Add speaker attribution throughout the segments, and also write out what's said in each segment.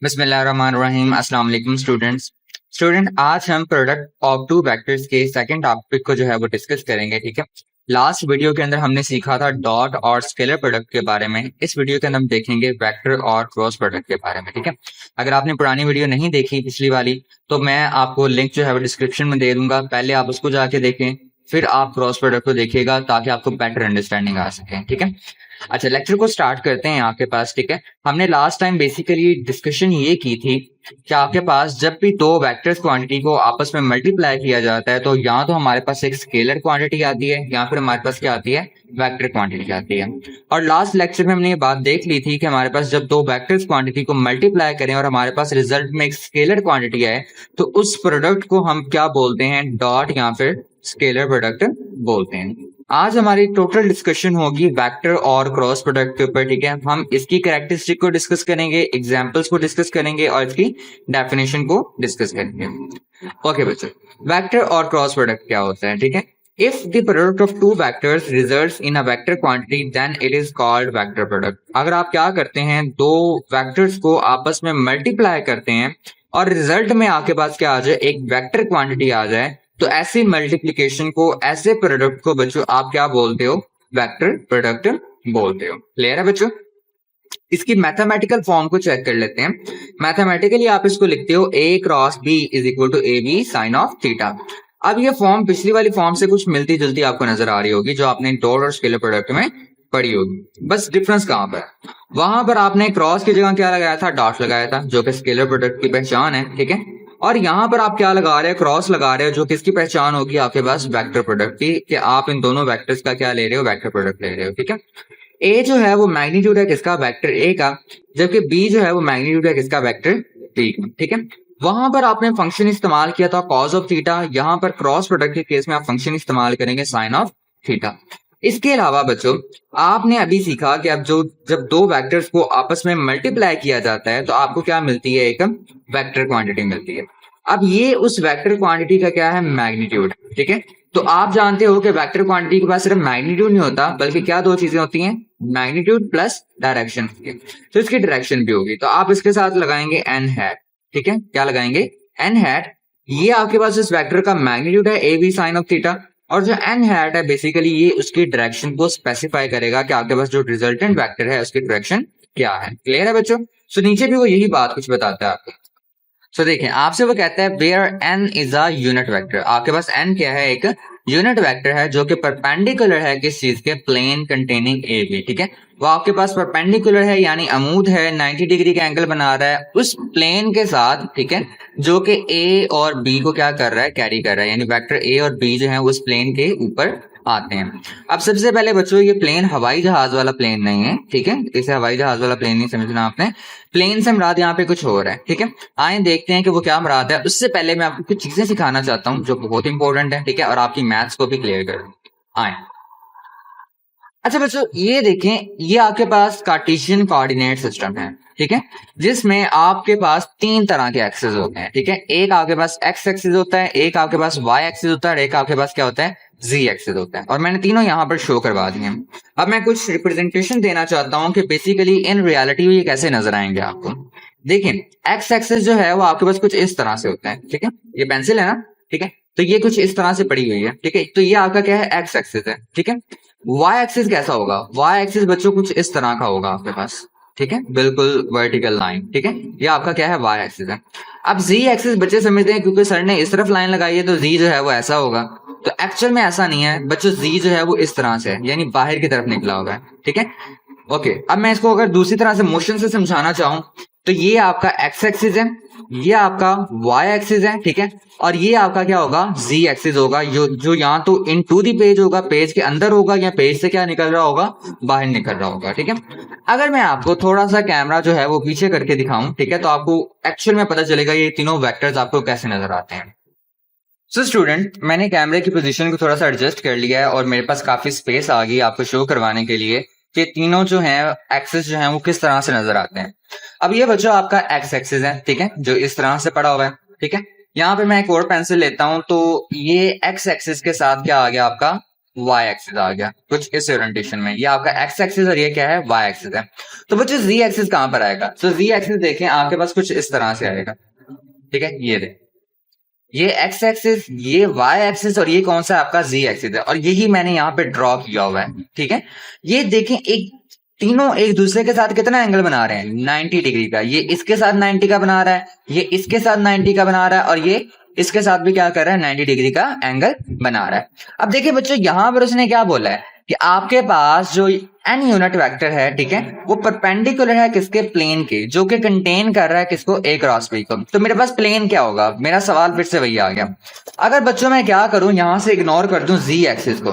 Speaker 1: बिस्मिल्लाहिर्रहमानिर्रहीम। अस्सलाम वालेकुम स्टूडेंट, आज हम प्रोडक्ट ऑफ टू वेक्टर्स के सेकंड टॉपिक को जो है वो डिस्कस करेंगे। ठीक है, लास्ट वीडियो के अंदर हमने सीखा था डॉट और स्केलर प्रोडक्ट के बारे में। इस वीडियो के अंदर हम देखेंगे वेक्टर और क्रॉस प्रोडक्ट के बारे में। ठीक है, अगर आपने पुरानी वीडियो नहीं देखी पिछली वाली तो मैं आपको लिंक जो है वो डिस्क्रिप्शन में दे दूंगा, पहले आप उसको जाके देखें, फिर आप क्रॉस प्रोडक्ट को देखिएगा ताकि आपको बेटर अंडरस्टैंडिंग आ सके। ठीक है, अच्छा लेक्चर को स्टार्ट करते हैं आपके पास। ठीक है, हमने लास्ट टाइम बेसिकली डिस्कशन ये की थी कि आपके पास जब भी दो वेक्टर्स क्वांटिटी को आपस में मल्टीप्लाई किया जाता है तो यहाँ तो हमारे पास एक स्केलर क्वांटिटी आती है, यहाँ फिर हमारे पास क्या आती है, वेक्टर क्वांटिटी आती है। और लास्ट लेक्चर में हमने ये बात देख ली थी कि हमारे पास जब दो वेक्टर्स क्वांटिटी को मल्टीप्लाई करें और हमारे पास रिजल्ट में एक स्केलर क्वांटिटी आए तो उस प्रोडक्ट को हम क्या बोलते हैं, डॉट या फिर स्केलर प्रोडक्ट बोलते हैं। आज हमारी टोटल डिस्कशन होगी वेक्टर और क्रॉस प्रोडक्ट के ऊपर। ठीक है, हम इसकी कैरेक्टरिस्टिक को डिस्कस करेंगे, एग्जांपल्स को डिस्कस करेंगे और इसकी डेफिनेशन को डिस्कस करेंगे। ओके बच्चों, वेक्टर और क्रॉस प्रोडक्ट क्या होता है? ठीक है, if the product of two vectors results in a vector quantity then it is called vector product. अगर आप क्या करते हैं, दो वेक्टर्स को आपस में मल्टीप्लाई करते हैं और रिजल्ट में आपके पास क्या आ जाए, एक वेक्टर क्वांटिटी आ जाए, तो ऐसी मल्टीप्लिकेशन को, ऐसे प्रोडक्ट को बच्चों आप क्या बोलते हो, वेक्टर प्रोडक्ट बोलते हो। क्लियर है बच्चों? इसकी मैथमेटिकल फॉर्म को चेक कर लेते हैं। मैथमेटिकली आप इसको लिखते हो a cross b is equal to A B sine of theta. अब ये फॉर्म पिछली वाली फॉर्म से कुछ मिलती जुलती आपको नजर आ रही होगी जो आपने डॉट और स्केलर प्रोडक्ट में पढ़ी होगी। बस डिफरेंस कहां पर, वहां पर आपने क्रॉस की जगह क्या लगाया था, डॉट लगाया था, जो कि स्केलर प्रोडक्ट की पहचान है। ठीक है, और यहाँ पर आप क्या लगा रहे हो, क्रॉस लगा रहे हो, जो किसकी पहचान होगी आपके पास, वेक्टर प्रोडक्ट की, कि आप इन दोनों वेक्टर्स का क्या ले रहे हो, वेक्टर प्रोडक्ट ले रहे हो। ठीक है, ए जो है वो मैग्नीट्यूड है किसका, वेक्टर ए का, जबकि बी जो है वो मैग्नीट्यूड है किसका, वेक्टर बी का। ठीक है, वहां पर आपने फंक्शन इस्तेमाल किया था कॉस ऑफ थीटा, यहाँ पर क्रॉस प्रोडक्ट के केस में आप फंक्शन इस्तेमाल करेंगे साइन ऑफ थीटा। इसके अलावा बच्चों आपने अभी सीखा कि अब जब दो वेक्टर्स को आपस में मल्टीप्लाई किया जाता है तो आपको क्या मिलती है, एक वेक्टर क्वांटिटी मिलती है। अब ये उस वेक्टर क्वांटिटी का क्या है, मैग्नीट्यूड। ठीक है, तो आप जानते हो कि वेक्टर क्वांटिटी के पास सिर्फ मैग्नीट्यूड नहीं होता बल्कि क्या दो चीजें होती हैं, मैग्नीट्यूड प्लस डायरेक्शन। तो इसकी डायरेक्शन भी होगी, तो आप इसके साथ लगाएंगे एन हैट। ठीक है, क्या लगाएंगे, एन हैट। ये आपके पास इस वेक्टर का मैग्नीट्यूड है A B sine of theta, और जो एन हैट है बेसिकली ये उसकी डायरेक्शन को स्पेसिफाई करेगा कि आपके पास जो रिजल्टेंट वेक्टर है उसकी डायरेक्शन क्या है। क्लियर है बच्चों? सो नीचे भी वो यही बात कुछ बताता है आपको। सो देखें, आपसे वो कहता है where n is a unit vector. आपके पास एन क्या है, एक यूनिट वेक्टर है जो कि परपेंडिकुलर है किस चीज के, प्लेन कंटेनिंग ए बी। ठीक है, वो आपके पास परपेंडिकुलर है यानी अमूद है, 90 डिग्री का एंगल बना रहा है उस प्लेन के साथ। ठीक है, जो कि ए और बी को क्या कर रहा है, कैरी कर रहा है, यानी वेक्टर ए और बी जो है उस प्लेन के ऊपर आते हैं। अब सबसे पहले बच्चों ये प्लेन हवाई जहाज वाला प्लेन नहीं है। ठीक है, इसे हवाई जहाज वाला प्लेन नहीं समझना आपने, प्लेन से मुराद यहाँ पे कुछ और है। ठीक है, आए देखते हैं कि वो क्या मुराद है। उससे पहले मैं आपको कुछ चीजें सिखाना चाहता हूँ जो बहुत इंपॉर्टेंट है। ठीक है, और आपकी मैथ्स को भी क्लियर कर आए। अच्छा बच्चों ये देखें, ये आपके पास कार्टेशियन कोऑर्डिनेट सिस्टम है। ठीक है, जिसमें आपके पास तीन तरह के एक्सेस होते हैं। ठीक है, एक आपके पास एक्स एक्सिस होता है, एक आपके पास वाई एक्सिस होता है, और एक आपके पास क्या होता है, जी एक्सिस होता है। और मैंने तीनों यहाँ पर शो करवा दिए हैं। अब मैं कुछ रिप्रेजेंटेशन देना चाहता हूँ कि बेसिकली इन रियलिटी ये कैसे नजर आएंगे आपको। देखिए, एक्स एक्सिस जो है वो आपके पास कुछ इस तरह से होता है। ठीक है, ये पेंसिल है ना, ठीक है, तो ये कुछ इस तरह से पड़ी हुई है। ठीक है, तो ये आपका क्या है, एक्स एक्सिस है। ठीक है, वाई एक्सिस कैसा होगा, वाई एक्सिस बच्चों कुछ इस तरह का होगा आपके पास। ठीक है, बिल्कुल वर्टिकल लाइन। ठीक है, ये आपका क्या है, वाई एक्सिस है। अब जी एक्सिस बच्चे समझते हैं क्योंकि सर ने इस तरफ लाइन लगाई है तो जी जो है वो ऐसा होगा, तो एक्चुअल में ऐसा नहीं है बच्चों, जी जो है वो इस तरह से है, यानी बाहर की तरफ निकला होगा। ठीक है, ओके, अब मैं इसको अगर दूसरी तरह से मोशन से समझाना चाहूं तो ये आपका एक्स एक्सिस है, ये आपका वाई एक्सिस है। ठीक है, और ये आपका क्या होगा, जी एक्सिस होगा, जो यहाँ तो इन टू दी पेज होगा, पेज के अंदर होगा, या पेज से क्या निकल रहा होगा, बाहर निकल रहा होगा। ठीक है, अगर मैं आपको थोड़ा सा कैमरा जो है वो पीछे करके दिखाऊं, ठीक है, तो आपको एक्चुअल में पता चलेगा ये तीनों वेक्टर्स आपको कैसे नजर आते हैं। सो स्टूडेंट, मैंने कैमरे की पोजीशन को थोड़ा सा एडजस्ट कर लिया है और मेरे पास काफी स्पेस आ गई आपको शो करवाने के लिए कि तीनों जो हैं एक्सिस जो हैं वो किस तरह से नजर आते हैं। अब ये बच्चों आपका एक्स एक्सिस है। ठीक है, जो इस तरह से पड़ा हुआ है। ठीक है, यहाँ पे मैं एक और पेंसिल लेता हूं तो ये एक्स एक्सिस के साथ क्या आ गया आपका, वाई एक्सिस आ गया कुछ इस ओरिएंटेशन में, ये आपका एक्स एक्सिस और ये क्या है वाई एक्सिस है। तो बच्चों जी एक्सिस कहां पर आएगा? तो जी एक्सिस देखें आपके पास कुछ इस तरह से आएगा, ठीक है, ये देख, ये एक्स एक्सिस, ये वाई एक्सिस और ये कौन सा आपका जी एक्सिस है, और यही मैंने यहाँ पे ड्रॉ किया हुआ है, ठीक है। ये देखें एक तीनों एक दूसरे के साथ कितना एंगल बना रहे हैं, 90 डिग्री का। ये इसके साथ 90 का बना रहा है, ये इसके साथ 90 का बना रहा है, और ये इसके साथ भी क्या कर रहा है, 90 डिग्री का एंगल बना रहा है। अब देखिए बच्चों यहां पर उसने क्या बोला है कि आपके पास जो एन यूनिट वेक्टर है, ठीक है, वो परपेंडिकुलर है किसके, प्लेन के, जो कि कंटेन कर रहा है किसको, ए क्रॉस बी को। तो मेरे पास प्लेन क्या होगा, मेरा सवाल फिर से वही आ गया। अगर बच्चों मैं क्या करूं, यहां से इग्नोर कर दूं जी एक्सिस को,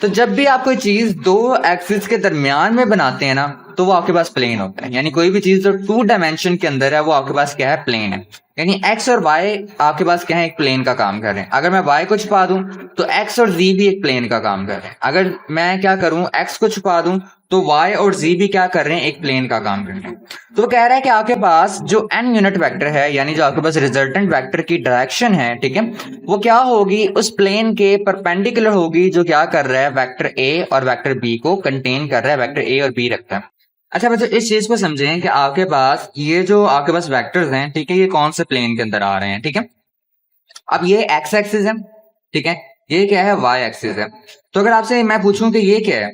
Speaker 1: तो जब भी आप कोई चीज दो एक्सिस के दरमियान में बनाते हैं ना, तो वो आपके पास प्लेन होता है। यानी कोई भी चीज जो 2 डायमेंशन के अंदर है वो आपके पास क्या है, प्लेन है। यानी एक्स और वाई आपके पास क्या है, एक प्लेन का काम कर रहे हैं। अगर मैं वाई को छुपा दूं तो एक्स और जी भी एक प्लेन का काम कर रहे हैं। अगर मैं क्या करूं, एक्स को छुपा दूं तो वाई और जी भी क्या कर रहे हैं, एक प्लेन का काम कर रहे हैं। तो वो कह रहा है कि आपके पास जो एन यूनिट वेक्टर है, यानी जो आपके पास रिजल्टेंट वेक्टर की डायरेक्शन है, ठीक है, वो क्या होगी, उस प्लेन के परपेंडिकुलर होगी, जो क्या कर रहा है, वेक्टर ए और वेक्टर बी को कंटेन कर रहा है, वेक्टर ए और बी रखता है। अच्छा बच्चों इस चीज को समझें कि आपके पास ये जो आपके पास वेक्टर्स हैं, ठीक है, ये कौन से प्लेन के अंदर आ रहे हैं, ठीक है। अब ये एक्स एक्सिस है, ठीक है, ये क्या है, वाई एक्सिस है। तो अगर आपसे मैं पूछूं कि ये क्या है,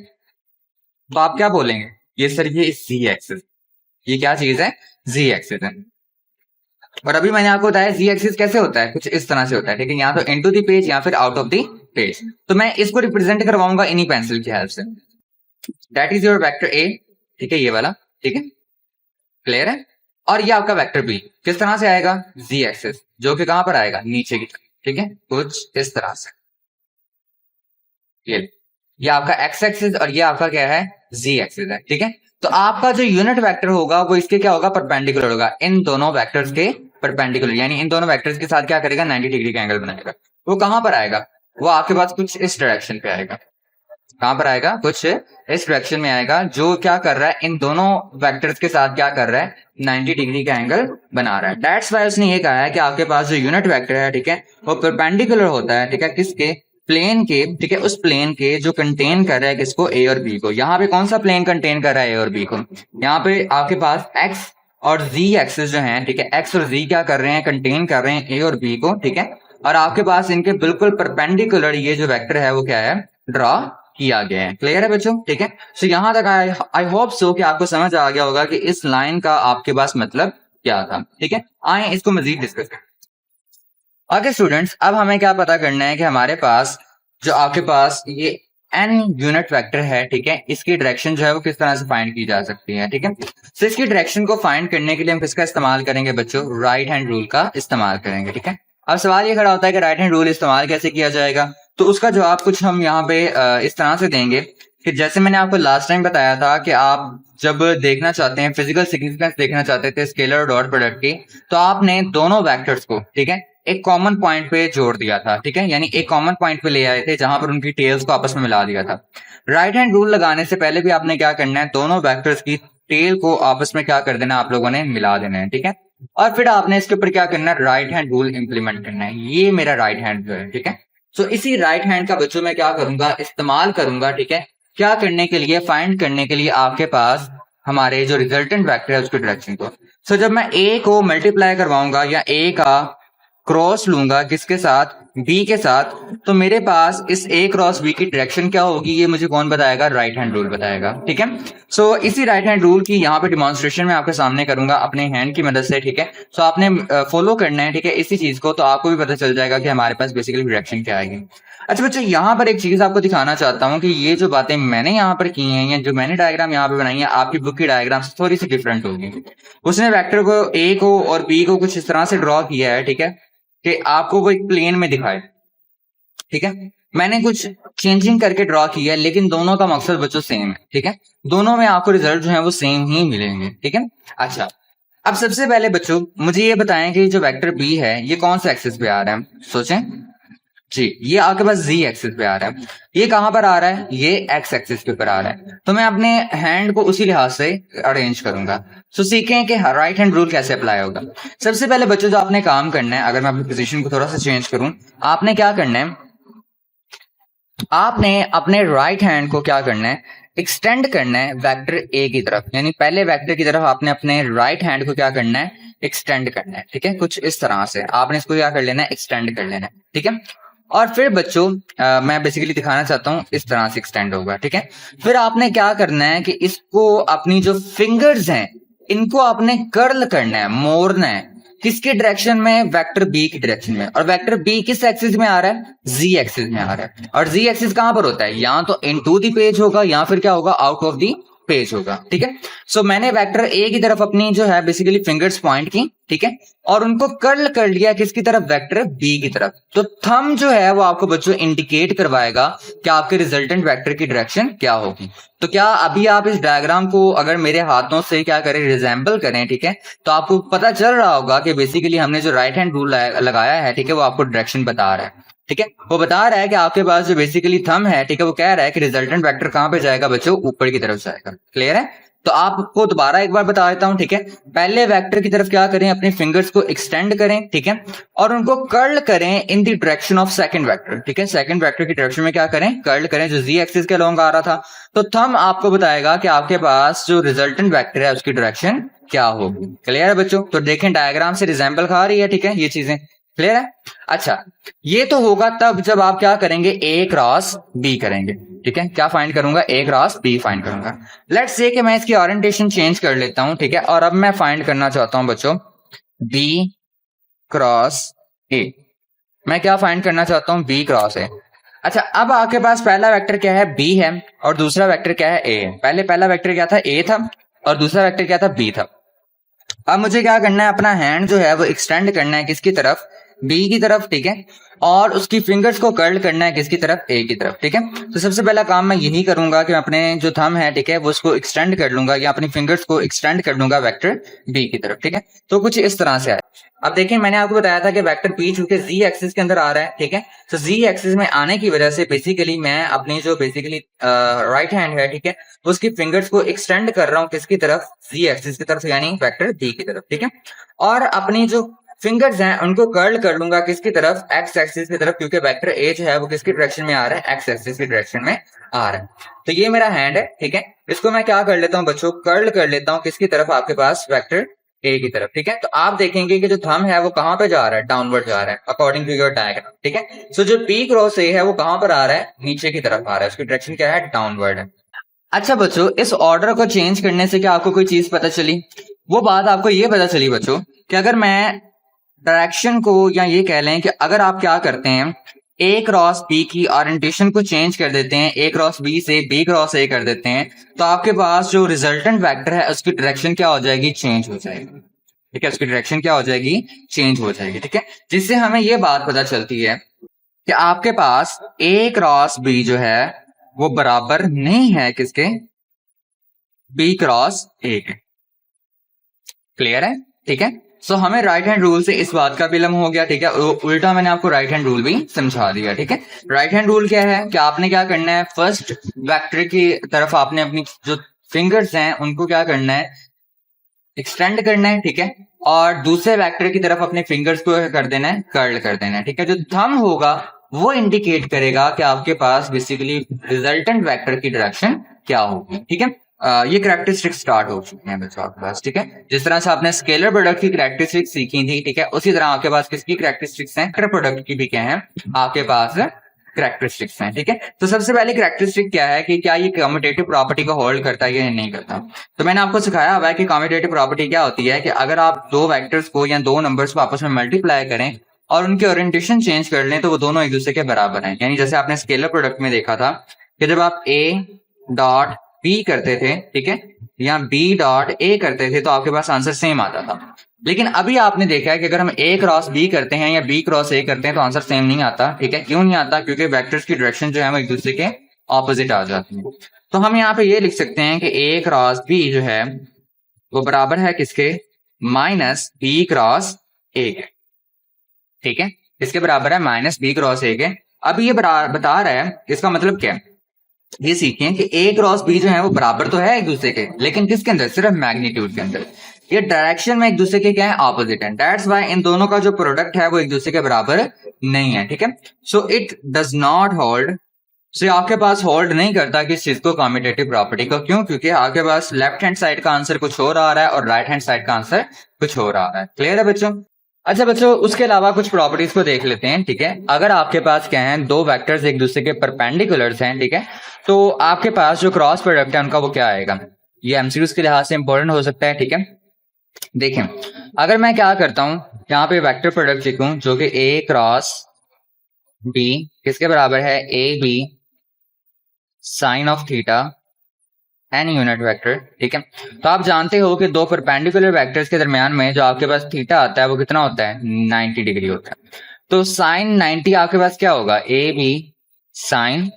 Speaker 1: तो आप क्या बोलेंगे, ये सर ये जी एक्सिस, ये क्या चीज है, जी एक्सिस है। और अभी मैंने आपको बताया जी एक्सिस कैसे होता है, कुछ इस तरह से होता है, ठीक है, या तो इनटू द पेज या फिर आउट ऑफ द पेज। तो मैं इसको रिप्रेजेंट करवाऊंगा इन्हीं पेंसिल की हेल्प से। That is your vector A, ठीक है, ये वाला, ठीक है, क्लियर है। और ये आपका वेक्टर बी किस तरह से आएगा, जी एक्सिस, जो कि कहां पर आएगा, नीचे की, ठीक है, कुछ इस तरह से। ये आपका एक्स एक्सिस और ये आपका क्या है, जी एक्सिस है, ठीक है। तो आपका जो यूनिट वेक्टर होगा वो इसके क्या होगा, परपेंडिकुलर होगा, इन दोनों वेक्टर्स के परपेंडिकुलर, यानी इन दोनों वेक्टर्स के साथ क्या करेगा, 90 डिग्री का एंगल बनाएगा। वो कहां पर आएगा, वो आपके पास कुछ इस डायरेक्शन पे आएगा। कहां पर आएगा, कुछ इस डायरेक्शन में आएगा, जो क्या कर रहा है, इन दोनों वेक्टर्स के साथ क्या कर रहा है, 90 डिग्री का एंगल बना रहा है। दैट्स वाई उसने ये कहा है कि आपके पास जो यूनिट वेक्टर है, ठीक है, वो परपेंडिकुलर होता है, ठीक है, किसके, प्लेन के, ठीक है, उस प्लेन के जो कंटेन कर रहा है किसको, ए और बी को। यहाँ पे कौन सा प्लेन कंटेन कर रहा है, ए और बी को, यहाँ पे आपके पास एक्स और जी एक्सिस जो है, ठीक है, एक्स और जी क्या कर रहे हैं, कंटेन कर रहे हैं ए और बी को, ठीक है। और आपके पास इनके बिल्कुल परपेंडिकुलर ये जो वेक्टर है वो क्या है, ड्रॉ किया गया है। क्लियर है बच्चों, ठीक है। सो यहां तक आई होप सो कि आपको समझ आ गया होगा कि इस लाइन का आपके पास मतलब क्या था, ठीक है। आए इसको मजीद डिस्कस करें। ओके स्टूडेंट्स, अब हमें क्या पता करना है कि हमारे पास जो आपके पास ये एन यूनिट वेक्टर है, ठीक है, इसकी डायरेक्शन जो है वो किस तरह से फाइंड की जा सकती है, ठीक है। तो इसकी डायरेक्शन को फाइंड करने के लिए हम किसका इस्तेमाल करेंगे बच्चों, राइट हैंड रूल का इस्तेमाल करेंगे, ठीक है। अब सवाल ये खड़ा होता है कि राइट हैंड रूल इस्तेमाल कैसे किया जाएगा। तो उसका जवाब कुछ हम यहाँ पे इस तरह से देंगे कि जैसे मैंने आपको लास्ट टाइम बताया था कि आप जब देखना चाहते हैं, फिजिकल सिग्निफिकेंस देखना चाहते थे स्केलर और डॉट प्रोडक्ट की, तो आपने दोनों वेक्टर्स को, ठीक है, एक कॉमन पॉइंट पे जोड़ दिया था, ठीक है, यानी एक कॉमन पॉइंट पे ले आए थे जहां पर उनकी टेल्स को आपस में मिला दिया था। राइट हैंड रूल लगाने से पहले भी आपने क्या करना है, दोनों वेक्टर्स की टेल को आपस में क्या कर देना, आप लोगों ने मिला देना है, ठीक है। और फिर आपने इसके ऊपर क्या करना है, राइट हैंड रूल इंप्लीमेंट करना है। ये मेरा राइट हैंड जो है, ठीक है। सो इसी राइट हैंड का बच्चों मैं क्या करूंगा, इस्तेमाल करूंगा, ठीक है, क्या करने के लिए, फाइंड करने के लिए आपके पास हमारे जो रिजल्टेंट वेक्टर है उसके डायरेक्शन को। सो जब मैं ए को मल्टीप्लाई करवाऊंगा या ए का क्रॉस लूंगा किसके साथ, बी के साथ, तो मेरे पास इस ए क्रॉस बी की डायरेक्शन क्या होगी, ये मुझे कौन बताएगा, राइट हैंड रूल बताएगा, ठीक है। सो इसी राइट हैंड रूल की यहाँ पे डिमॉन्स्ट्रेशन में आपके सामने करूंगा अपने हैंड की मदद से, ठीक है। सो आपने फॉलो करना है, ठीक है, इसी चीज को, तो आपको भी पता चल जाएगा कि हमारे पास बेसिकली डायरेक्शन क्या आएगी। अच्छा बच्चों, यहाँ पर एक चीज आपको दिखाना चाहता हूँ कि ये जो बातें मैंने यहाँ पर की हैं, या जो मैंने डायग्राम यहाँ पे बनाई है, आपकी बुक की डायग्राम से थोड़ी सी डिफरेंट होगी। उसने वेक्टर को ए को और बी को कुछ इस तरह से ड्रॉ किया है, ठीक है, कि आपको वो एक प्लेन में दिखाए, ठीक है। मैंने कुछ चेंजिंग करके ड्रॉ किया है, लेकिन दोनों का मकसद बच्चों सेम है, ठीक है। दोनों में आपको रिजल्ट जो है वो सेम ही मिलेंगे, ठीक है। अच्छा, अब सबसे पहले बच्चों मुझे ये बताएं कि जो वेक्टर बी है ये कौन सा एक्सिस पे आ रहा है, सोचें जी। ये आपके पास जी एक्सिस पे आ रहा है, ये कहां पर आ रहा है, ये एक्स एक्सिस के ऊपर आ रहा है। तो मैं अपने हैंड को उसी लिहाज से अरेंज करूंगा। तो सीखें कि राइट हैंड रूल कैसे अप्लाई होगा। सबसे पहले बच्चों जो आपने काम करना है, अगर मैं अपनी पोजीशन को थोड़ा सा चेंज करूं, आपने क्या करना है, आपने अपने राइट हैंड को क्या करना है, एक्सटेंड करना है वेक्टर ए की तरफ, यानी पहले वेक्टर की तरफ आपने अपने राइट हैंड को क्या करना है, एक्सटेंड करना है। ठीक है, कुछ इस तरह से आपने इसको क्या कर लेना है, एक्सटेंड कर लेना है। ठीक है, और फिर बच्चों मैं बेसिकली दिखाना चाहता हूं इस तरह से एक्सटेंड होगा। ठीक है, फिर आपने क्या करना है कि इसको अपनी जो फिंगर्स हैं इनको आपने कर्ल करना है, मोड़ना है। किसके डायरेक्शन में, वेक्टर बी की डायरेक्शन में। और वेक्टर बी किस एक्सिस में आ रहा है, जी एक्सिस में आ रहा है। और जी एक्सिस कहां पर होता है, या तो इनटू द पेज होगा या फिर क्या होगा, आउट ऑफ द पेज होगा। ठीक है, सो मैंने वेक्टर ए की तरफ अपनी जो है बेसिकली फिंगर्स पॉइंट की। ठीक है, और उनको कर्ल कर लिया किसकी तरफ, वेक्टर बी की तरफ। तो थंब जो है वो आपको बच्चों इंडिकेट करवाएगा कि आपके रिजल्टेंट वेक्टर की डायरेक्शन क्या होगी। तो क्या अभी आप इस डायग्राम को अगर मेरे हाथों से क्या करें, रिजेंबल करें, ठीक है, तो आपको पता चल रहा होगा कि बेसिकली हमने जो राइट हैंड रूल लगाया है, ठीक है, वो आपको डायरेक्शन बता रहा है। ठीक है, वो बता रहा है कि आपके पास जो बेसिकली थंब है, ठीक है, वो कह रहा है कि रिजल्टेंट वेक्टर कहां पे जाएगा बच्चों, ऊपर की तरफ जाएगा। क्लियर है? तो आपको दोबारा एक बार बता देता हूं। ठीक है, पहले वेक्टर की तरफ क्या करें, अपने फिंगर्स को एक्सटेंड करें। ठीक है, और उनको कर्ल करें in the direction of second vector. ठीक है, सेकंड वेक्टर की डायरेक्शन में क्या करें, कर्ल करें, जो जी एक्सिस के अलोंग आ रहा था। तो थंब आपको बताएगा कि आपके पास जो रिजल्टेंट वेक्टर है उसकी डायरेक्शन क्या होगी। क्लियर है बच्चों? तो देखें डायग्राम से रिजेंबल खा रही है। ठीक है, ये चीजें क्लियर है। अच्छा, ये तो होगा तब जब आप क्या करेंगे, ए क्रॉस बी करेंगे। ठीक है, क्या फाइंड करूंगा, ए क्रॉस बी फाइंड करूंगा। लेट्स से कि मैं इसकी ओरिएंटेशन चेंज कर लेता हूं। ठीक है, और अब मैं फाइंड करना चाहता हूं बच्चों बी क्रॉस ए। मैं क्या फाइंड करना चाहता हूं, बी क्रॉस ए। अच्छा, अब आपके पास पहला वेक्टर क्या है, बी है, और दूसरा वेक्टर क्या है, ए है। पहले पहला वेक्टर क्या था, ए था, और दूसरा वेक्टर क्या था, बी था। अब मुझे क्या करना है, अपना हैंड जो है वो एक्सटेंड करना है किसकी तरफ, बी की तरफ। ठीक है, और उसकी फिंगर्स को कर्ल करना है किसकी तरफ, ए की तरफ। ठीक है, तो सबसे पहला काम मैं यही करूंगा कि मैं अपने जो थंब है, ठीक है, वो उसको एक्सटेंड कर लूंगा, या अपनी फिंगर्स को एक्सटेंड कर लूंगा वेक्टर बी की तरफ। ठीक है, तो कुछ इस तरह से आए। अब देखिए, मैंने आपको बताया था कि वेक्टर बी चूंकि जी एक्सिस के अंदर आ रहा है। ठीक है, तो जी एक्सिस में आने की वजह से बेसिकली मैं अपनी जो बेसिकली राइट हैंड है, ठीक है, उसकी फिंगर्स को एक्सटेंड कर रहा हूँ किसकी तरफ, जी एक्सिस की तरफ, यानी वेक्टर बी की तरफ। ठीक है, और अपनी जो फिंगर्स हैं उनको कर्ल कर लूंगा किसकी तरफ, एक्स एक्सिस की तरफ, क्योंकि वेक्टर ए जो है वो किसकी डायरेक्शन में आ रहा है, एक्स एक्सिस की डायरेक्शन में आ रहा है। तो ये मेरा हैंड है। ठीक है, इसको मैं क्या कर लेता हूँ बच्चों, कर्ल कर लेता हूँ किसकी तरफ, आपके पास वेक्टर ए की तरफ। ठीक है, तो आप देखेंगे कि जो थंब है वो कहां पे जा रहा है, डाउनवर्ड जा रहा है अकॉर्डिंग टू योर डायग्राम। ठीक है, सो जो पी क्रॉस ए है वो कहां पर आ रहा है, नीचे की तरफ आ रहा है, उसकी डायरेक्शन क्या है, डाउनवर्ड है। अच्छा बच्चों, इस ऑर्डर को चेंज करने से क्या आपको कोई चीज पता चली, वो बात आपको ये पता चली बच्चों कि अगर मैं डायरेक्शन को, या ये कह लें कि अगर आप क्या करते हैं, ए क्रॉस बी की ओरिएंटेशन को चेंज कर देते हैं, ए क्रॉस बी से बी क्रॉस ए कर देते हैं, तो आपके पास जो रिजल्टेंट वेक्टर है उसकी डायरेक्शन क्या हो जाएगी, चेंज हो जाएगी। ठीक है, उसकी डायरेक्शन क्या हो जाएगी, चेंज हो जाएगी। ठीक है, जिससे हमें ये बात पता चलती है कि आपके पास ए क्रॉस बी जो है वो बराबर नहीं है किसके, बी क्रॉस ए के। क्लियर है? ठीक है, सो हमें राइट हैंड रूल से इस बात का भी इल्म हो गया। ठीक है, उल्टा मैंने आपको राइट हैंड रूल भी समझा दिया। ठीक है, राइट हैंड रूल क्या है कि आपने क्या करना है, फर्स्ट वेक्टर की तरफ आपने अपनी जो फिंगर्स हैं उनको क्या करना है, एक्सटेंड करना है। ठीक है, और दूसरे वेक्टर की तरफ अपने फिंगर्स को कर देना है, कर्ल कर देना है। ठीक है, जो थंब होगा वो इंडिकेट करेगा कि आपके पास बेसिकली रिजल्टेंट वेक्टर की डायरेक्शन क्या होगी। ठीक है, ये कैरेक्टरिस्टिक स्टार्ट हो चुकी हैं बच्चों आपके पास। ठीक है, जिस तरह से आपने स्केलर प्रोडक्ट की कैरेक्टरिस्टिक सीखी थी, ठीक है, उसी तरह आपके पास किसकी कैरेक्टरिस्टिक्स हैं, वेक्टर प्रोडक्ट की भी क्या है आपके पास कैरेक्टरिस्टिक्स हैं। ठीक है, तो सबसे पहले कैरेक्टरिस्टिक क्या है कि क्या ये कम्यूटेटिव प्रॉपर्टी को होल्ड करता है या नहीं करता। तो मैंने आपको सिखाया हुआ है कि कम्यूटेटिव प्रॉपर्टी क्या होती है कि अगर आप दो वेक्टर्स को या दो नंबर्स को आपस में मल्टीप्लाई करें और उनके ओरिएंटेशन चेंज कर लें तो वो दोनों एक दूसरे के बराबर हैं। यानी जैसे आपने स्केलर प्रोडक्ट में देखा था कि जब आप ए डॉट बी करते थे, ठीक है, या बी डॉट ए करते थे तो आपके पास आंसर सेम आता था। लेकिन अभी आपने देखा है कि अगर हम ए क्रॉस बी करते हैं या बी क्रॉस ए करते हैं तो आंसर सेम नहीं आता। ठीक है, क्यों नहीं आता, क्योंकि वेक्टर्स की डायरेक्शन जो है वो एक दूसरे के ऑपोजिट आ जाती है। तो हम यहाँ पे ये लिख सकते हैं कि ए क्रॉस बी जो है वो बराबर है किसके, माइनस बी क्रॉस ए के। ठीक है, इसके बराबर है माइनस बी क्रॉस ए के। अब ये बता रहा है, इसका मतलब क्या है, ये सीखें कि ए क्रॉस बी जो है वो बराबर तो है एक दूसरे के, लेकिन किसके अंदर, सिर्फ मैग्नीट्यूड के अंदर। ये डायरेक्शन में एक दूसरे के क्या है, ऑपोजिट है। दैट्स व्हाई इन दोनों का जो प्रोडक्ट है वो एक दूसरे के बराबर नहीं है। ठीक है, so it does not hold तो ये आपके पास होल्ड नहीं करता कि इस चीज को कम्यूटेटिव प्रॉपर्टी को। क्यों? क्योंकि आपके पास लेफ्ट हैंड साइड का आंसर कुछ और आ रहा है और राइट हैंड साइड का आंसर कुछ और आ रहा है। क्लियर है बच्चों? अच्छा बच्चों, उसके अलावा कुछ प्रॉपर्टीज को देख लेते हैं। ठीक है, अगर आपके पास क्या है, दो वेक्टर्स एक दूसरे के परपेंडिकुलर्स हैं, ठीक है, तो आपके पास जो क्रॉस प्रोडक्ट है उनका वो क्या आएगा? ये एमसीक्यूज के लिहाज से इंपॉर्टेंट हो सकता है। ठीक है, देखें, अगर मैं क्या करता हूं, यहाँ पे वेक्टर प्रोडक्ट लिखूं जो कि ए क्रॉस बी किसके बराबर है? A B sine of theta n unit vector. ठीक है, तो आप जानते हो कि दो परपेंडिकुलर वेक्टर्स के दरमियान में जो आपके पास थीटा आता है वो कितना होता है? 90 डिग्री होता है। तो साइन 90 आपके पास क्या होगा? A B sine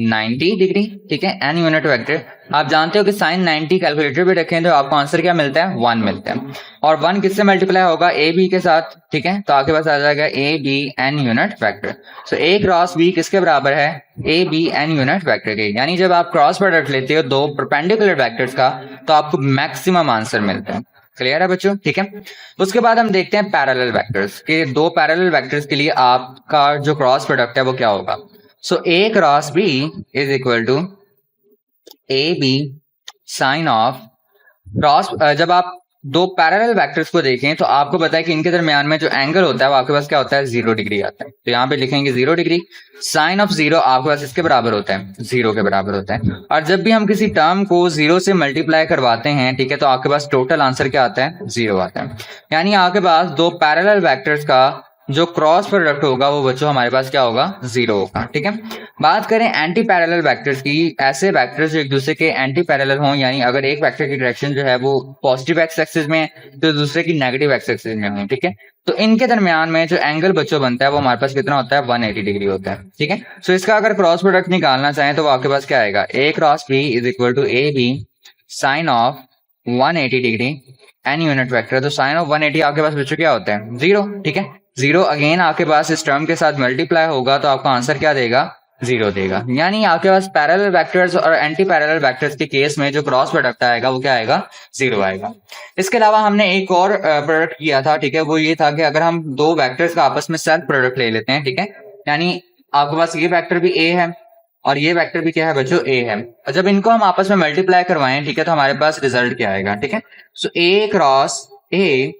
Speaker 1: 90 degree. ठीक है, एन यूनिट वेक्टर। आप जानते हो कि साइन 90 कैलकुलेटर पे रखें तो आपको आंसर क्या मिलता है? 1 मिलता है। और 1 किससे मल्टीप्लाई होगा? ए बी के साथ। ठीक है, तो आपके पास आ जाएगा A B n unit vector. So A cross B किसके बराबर है? A B n unit vector के। यानी जब आप क्रॉस प्रोडक्ट लेते हो दो परपेंडिकुलर वेक्टर्स का तो आपको मैक्सिमम आंसर मिलता है। क्लियर है बच्चों? ठीक है, उसके बाद हम देखते हैं पैरेलल वेक्टर्स के। दो पैरेलल वेक्टर्स के लिए आपका जो क्रॉस प्रोडक्ट है वो क्या होगा? So A cross B is equal to A B sine of cross. जब आप दो पैरेलल वेक्टर्स को देखें तो आपको पता है कि इनके दरमियान में जो एंगल होता है वो आपके पास क्या होता है? 0 डिग्री आता है। तो यहाँ पे लिखेंगे 0 डिग्री। साइन ऑफ 0 आपके पास इसके बराबर होता है? 0 के बराबर होता है। और जब भी हम किसी टर्म को 0 से मल्टीप्लाई करवाते हैं, ठीक है, तो आपके पास टोटल आंसर क्या आता है? 0 आता है। यानी आपके पास दो पैरेलल वेक्टर्स का जो क्रॉस प्रोडक्ट होगा वो बच्चों हमारे पास क्या होगा? 0 होगा। ठीक है, बात करें एंटी पैरेलल वेक्टर्स की। ऐसे वेक्टर्स जो एक दूसरे के एंटी पैरेलल हों, यानी अगर एक वेक्टर की डायरेक्शन जो है वो पॉजिटिव एक्स एक्सिस में तो दूसरे की नेगेटिव एक्स एक्सिस में हो, ठीक है, तो इनके दरमियान में जो एंगल बच्चों बनता है वो हमारे पास कितना होता है? 180 डिग्री होता है। ठीक है, सो इसका अगर क्रॉस प्रोडक्ट निकालना चाहें तो वो आपके पास क्या आएगा? A cross B is equal to A B sine of 180 degree N unit vector. तो साइन ऑफ 180 आपके पास बच्चों क्या होता है? 0। ठीक है, 0 अगेन आपके पास इस टर्म के साथ मल्टीप्लाई होगा तो आपका आंसर क्या देगा? 0 देगा। यानी आपके पास पैरेलल वेक्टर्स और एंटी पैरेलल वेक्टर्स के केस में जो क्रॉस प्रोडक्ट आएगा वो क्या आएगा? 0 आएगा। इसके अलावा हमने एक और प्रोडक्ट किया था। ठीक है, वो ये था कि अगर हम दो वेक्टर्स का आपस में सेल्फ प्रोडक्ट ले लेते हैं, ठीक है, यानी आपके पास ये वेक्टर भी ए है और ये वेक्टर भी क्या है बच्चों? ए है। और जब इनको हम आपस में मल्टीप्लाई करवाएं, ठीक है, तो हमारे पास रिजल्ट क्या आएगा? ठीक है, सो ए क्रॉस ए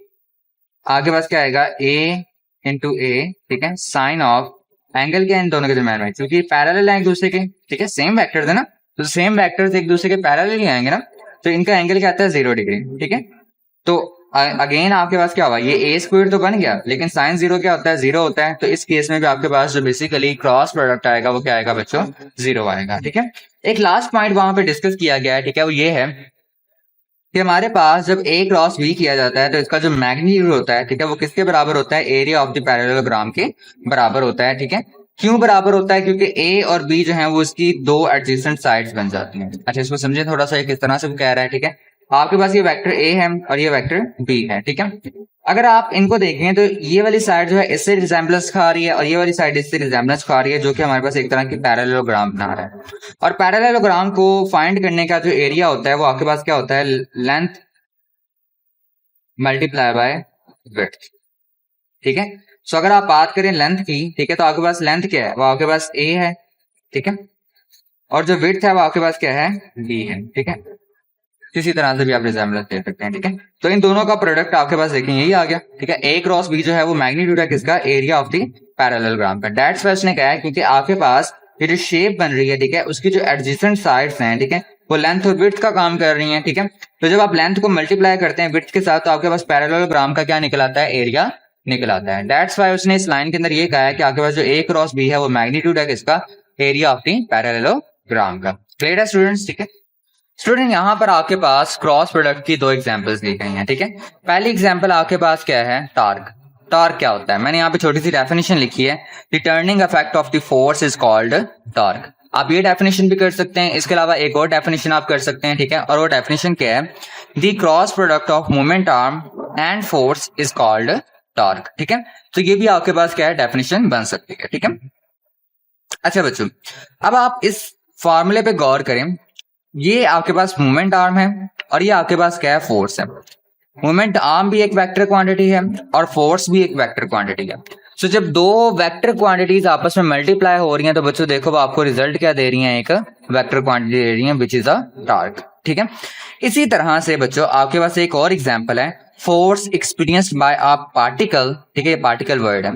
Speaker 1: आगे पास क्या आएगा? ए इंटू ए। ठीक है, साइन ऑफ एंगल क्या है इन दोनों के दरमियान में? क्योंकि पैरेलल है एक दूसरे के। ठीक है, सेम वेक्टर है ना, तो सेम वेक्टर्स एक दूसरे के पैरेलल ही आएंगे ना, तो इनका एंगल क्या आता है? 0 डिग्री। ठीक है, तो अगेन आपके पास क्या होगा? ये ए स्क्वायर तो बन गया, लेकिन साइन 0 क्या होता है? 0 होता है। तो इस केस में भी आपके पास जो बेसिकली क्रॉस प्रोडक्ट आएगा वो क्या आएगा बच्चों? 0 आएगा। ठीक है, एक लास्ट पॉइंट वहां पे डिस्कस किया गया है, ठीक है, वो ये है कि हमारे पास जब ए क्रॉस बी किया जाता है तो इसका जो मैग्नीट्यूड होता है, ठीक है, वो किसके बराबर होता है? एरिया ऑफ द पैरेललोग्राम के बराबर होता है। ठीक है, क्यों बराबर होता है? क्योंकि ए और बी जो है वो इसकी दो एडजेसेंट साइड्स बन जाती हैं। अच्छा, इसको समझे थोड़ा सा किस तरह से वो कह रहा है। ठीक है, आपके पास ये वेक्टर ए है और ये वेक्टर बी है। ठीक है, अगर आप इनको देखें तो ये वाली साइड जो है इससे रिजेम्बलेंस खा रही है और ये वाली साइड इससे रिजेम्बलेंस खा रही है, जो कि हमारे पास एक तरह की पैरेललोग्राम बना रहा है। और पैरेललोग्राम को फाइंड करने का जो एरिया होता है वो आपके पास क्या होता है? Length multiply by width. ठीक है, सो अगर आप बात करें लेंथ की, ठीक है, तो आपके पास लेंथ क्या है? वो आपके पास ए है। ठीक है, और जो विड्थ है वो आपके पास क्या है? बी है। ठीक है, किसी तरह से भी आप रिजेम्बलेंस दे सकते हैं। ठीक है, तो इन दोनों का प्रोडक्ट आपके पास देखें यही आ गया। ठीक है, ए क्रॉस बी जो है वो मैग्नीट्यूड है किसका? एरिया ऑफ द पैरेललोग्राम का। दैट्स व्हाई उसने कहा है क्योंकि आपके पास ये जो शेप बन रही है, ठीक है, उसकी जो एडजेसेंट साइड्स हैं, ठीक है, वो लेंथ और विड्थ का काम कर रही हैं। ठीक है, तो जब आप लेंथ को मल्टीप्लाई करते हैं विड्थ के साथ तो आपके पास पैरेललोग्राम का क्या निकल आता है? एरिया निकल आता है। दैट्स व्हाई उसने इस लाइन के अंदर ये कहा है कि आपके पास जो ए क्रॉस बी है वो मैग्नीट्यूड है किसका? एरिया ऑफ द पैरेललोग्राम का। क्लियर है स्टूडेंट्स? ठीक है, स्टूडेंट यहाँ पर आपके पास क्रॉस प्रोडक्ट की दो एग्जांपल्स दी गई हैं। ठीक है, पहली एग्जांपल आपके पास क्या है? टॉर्क। टॉर्क क्या होता है? मैंने यहाँ पे छोटी सी डेफिनेशन लिखी है, the turning effect of the force is called torque. आप ये डेफिनेशन भी कर सकते हैं, इसके अलावा एक और डेफिनेशन आप कर सकते हैं। ठीक है, और वो डेफिनेशन क्या है? The cross product of moment arm and force is called torque. ठीक है, तो ये भी आपके पास क्या है? डेफिनेशन बन सकती है। ठीक है, अच्छा बच्चों, अब आप इस फॉर्मूले पे गौर करें। ये आपके पास मोमेंट आर्म है और ये आपके पास क्या है? फोर्स है। मोमेंट आर्म भी एक वेक्टर क्वांटिटी है और फोर्स भी एक वेक्टर क्वांटिटी है। सो जब दो वेक्टर क्वांटिटीज आपस में मल्टीप्लाई हो रही हैं तो बच्चों देखो वो आपको रिजल्ट क्या दे रही हैं, एक वेक्टर क्वांटिटी दे रही हैं विच इज अ टार्क। ठीक है, इसी तरह से बच्चों आपके पास एक और एग्जांपल है, force experienced bye a particle. ठीक है, पार्टिकल वर्ड है,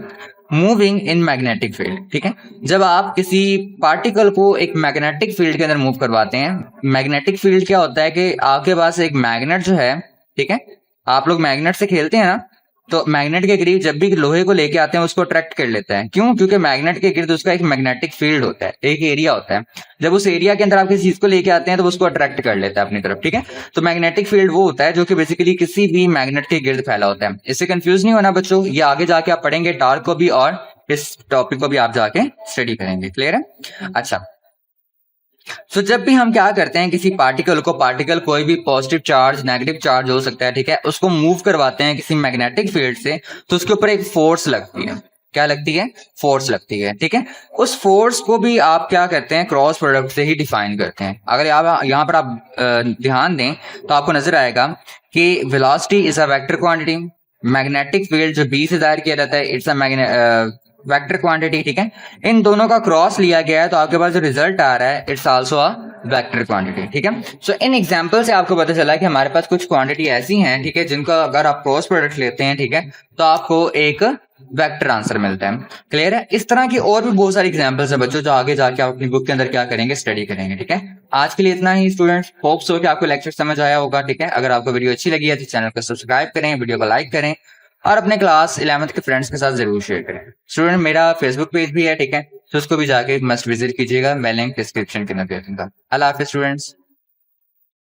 Speaker 1: मूविंग इन मैग्नेटिक फील्ड। ठीक है, जब आप किसी पार्टिकल को एक मैग्नेटिक फील्ड के अंदर मूव करवाते हैं, मैग्नेटिक फील्ड क्या होता है कि आपके पास एक मैग्नेट जो है, ठीक है, आप लोग मैग्नेट से खेलते हैं ना, तो मैग्नेट के करीब जब भी लोहे को लेके आते हैं उसको अट्रैक्ट कर लेता है। क्यों? क्योंकि मैग्नेट के गिर्द उसका एक मैग्नेटिक फील्ड होता है, एक एरिया होता है। जब उस एरिया के अंदर आप किसी चीज को लेके आते हैं तो उसको अट्रैक्ट कर लेता है अपनी तरफ। ठीक है, तो मैग्नेटिक फील्ड वो होता है जो कि बेसिकली किसी भी मैग्नेट के गिर्द फैला होता है। इससे कंफ्यूज नहीं होना बच्चों, ये आगे जाके आप पढ़ेंगे टार्क को भी और इस टॉपिक को भी आप जाके स्टडी करेंगे। क्लियर है? अच्छा, सो जब भी हम क्या करते हैं किसी पार्टिकल को, पार्टिकल कोई भी पॉजिटिव चार्ज नेगेटिव चार्ज हो सकता है, ठीक है, उसको मूव करवाते हैं किसी मैग्नेटिक फील्ड से, तो उसके ऊपर एक फोर्स लगती है। क्या लगती है? फोर्स लगती है। ठीक है, उस फोर्स को भी आप क्या करते हैं, क्रॉस प्रोडक्ट से ही डिफाइन करते हैं। अगर आप यहाँ पर आप ध्यान दें तो आपको नजर आएगा कि velocity is a vector quantity, magnetic field जो बी से जाहिर किया जाता है इट्स अ वेक्टर क्वांटिटी। ठीक है, इन दोनों का क्रॉस लिया गया है तो आपके पास जो रिजल्ट आ रहा है it's also a vector quantity. ठीक है, सो इन एग्जांपल से आपको पता चला कि हमारे पास कुछ क्वांटिटी ऐसी हैं, ठीक है, जिनका अगर आप क्रॉस प्रोडक्ट लेते हैं, ठीक है, तो आपको एक वेक्टर आंसर मिलता है। क्लियर है? इस तरह की और भी बहुत सारी एग्जांपल्स हैं बच्चों जो आगे जाके आप अपनी बुक के अंदर क्या करेंगे, स्टडी करेंगे। ठीक है, आज के लिए इतना ही स्टूडेंट्स, होप सो कि आपको लेक्चर समझ आया होगा। ठीक है, अगर आपको वीडियो अच्छी लगी है तो चैनल को सब्सक्राइब करें, वीडियो को लाइक करें और अपने क्लास 11th के फ्रेंड्स के साथ जरूर शेयर करें। स्टूडेंट मेरा फेसबुक पेज भी है, ठीक है, तो उसको भी जाके मस्ट विजिट कीजिएगा, मैं लिंक डिस्क्रिप्शन के अंदर दे दूंगा। अल्लाह हाफिज़ स्टूडेंट्स।